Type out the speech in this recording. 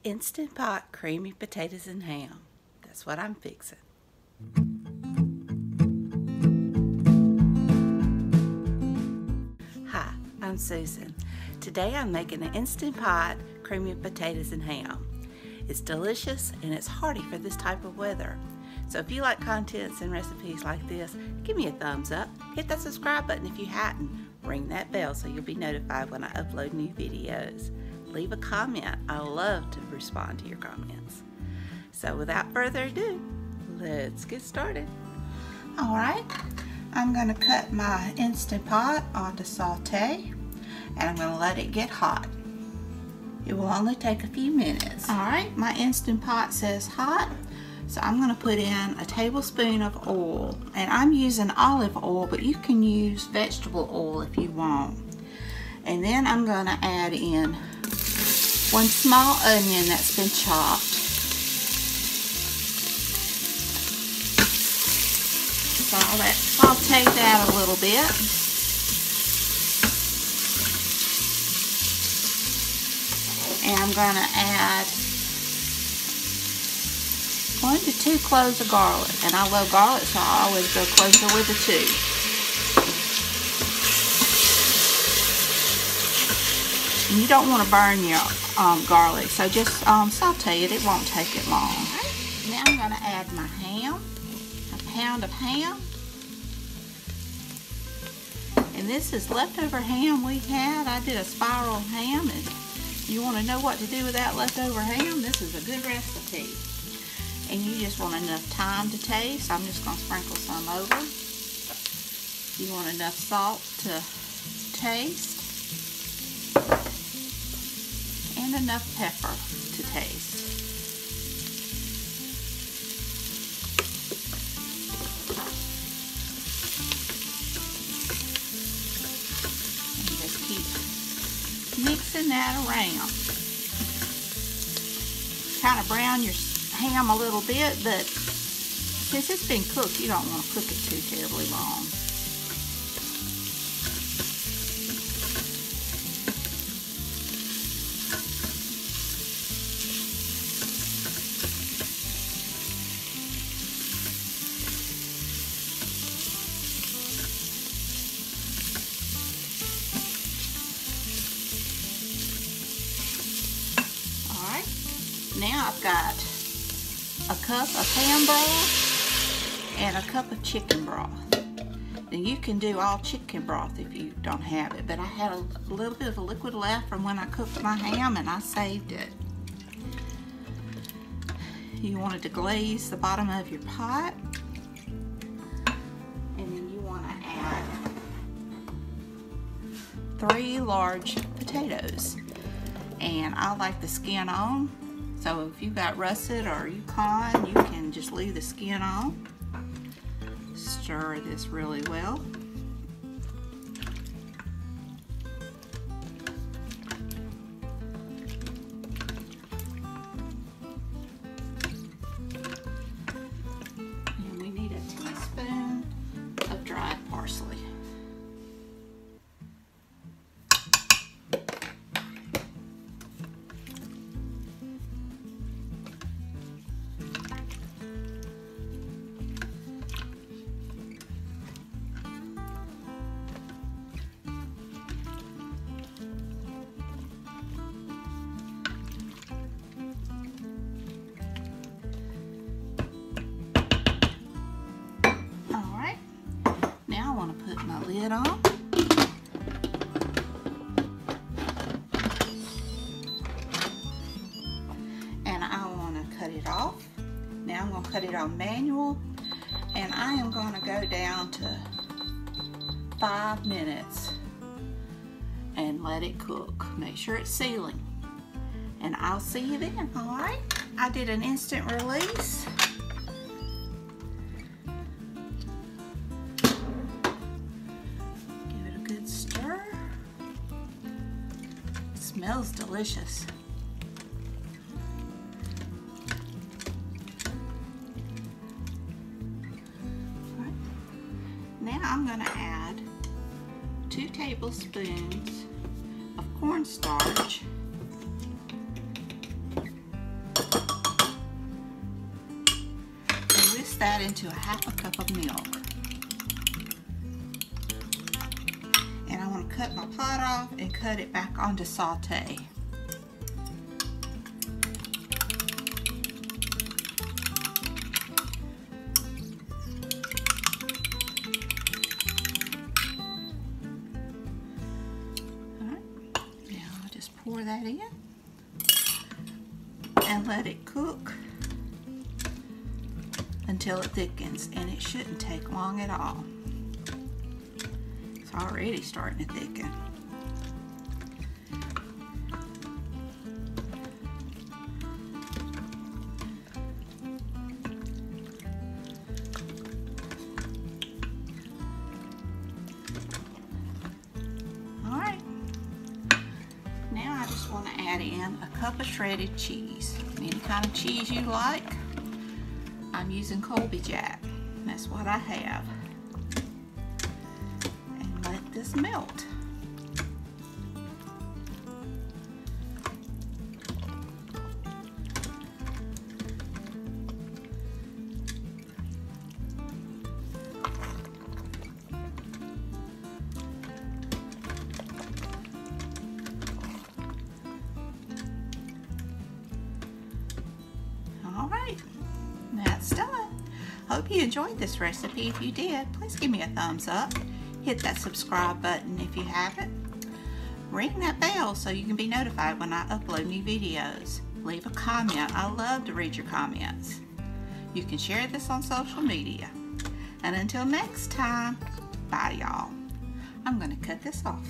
Instant Pot creamy potatoes and ham. That's what I'm fixing. Hi, I'm Susan. Today I'm making an Instant Pot creamy potatoes and ham. It's delicious and it's hearty for this type of weather. So if you like contents and recipes like this, give me a thumbs up, hit that subscribe button if you hadn't, ring that bell so you'll be notified when I upload new videos. Leave a comment. I love to respond to your comments. So without further ado, let's get started. Alright, I'm going to cut my Instant Pot onto Sauté and I'm going to let it get hot. It will only take a few minutes. Alright, my Instant Pot says hot, so I'm going to put in a tablespoon of oil, and I'm using olive oil, but you can use vegetable oil if you want. And then I'm going to add in 1 small onion that's been chopped. So I'll saute that a little bit. And I'm going to add 1 to 2 cloves of garlic. And I love garlic, so I always go closer with the 2. And you don't want to burn your garlic, so just saute it. It won't take it long. Right. Now I'm going to add my ham, a pound of ham. And this is leftover ham we had. I did a spiral ham, and you want to know what to do with that leftover ham, this is a good recipe. And you just want enough thyme to taste. I'm just going to sprinkle some over. You want enough salt to taste. And enough pepper to taste. And just keep mixing that around. Kind of brown your ham a little bit, but since it's been cooked, you don't want to cook it too terribly long. Now I've got a cup of ham broth and a cup of chicken broth. And you can do all chicken broth if you don't have it, but I had a little bit of a liquid left from when I cooked my ham and I saved it. You wanted to glaze the bottom of your pot, and then you want to add 3 large potatoes. And I like the skin on. So if you've got russet or Yukon, you can just leave the skin on. Stir this really well. And we need a teaspoon of dried parsley. Put my lid on. And I want to cut it off. Now I'm going to cut it on manual, and I am going to go down to 5 minutes and let it cook. Make sure it's sealing. And I'll see you then, alright? I did an instant release. Smells delicious. Right. Now I'm going to add 2 tablespoons of cornstarch that into a 1/2 cup of milk. And I want to cut my pot off and cut it back onto Sauté. Pour that in and let it cook until it thickens, and it shouldn't take long at all. It's already starting to thicken. Now I just want to add in a cup of shredded cheese. Any kind of cheese you like. I'm using Colby Jack. That's what I have. And let this melt. Alright, that's done. Hope you enjoyed this recipe. If you did, please give me a thumbs up. Hit that subscribe button if you haven't. Ring that bell so you can be notified when I upload new videos. Leave a comment. I love to read your comments. You can share this on social media. And until next time, bye y'all. I'm going to cut this off.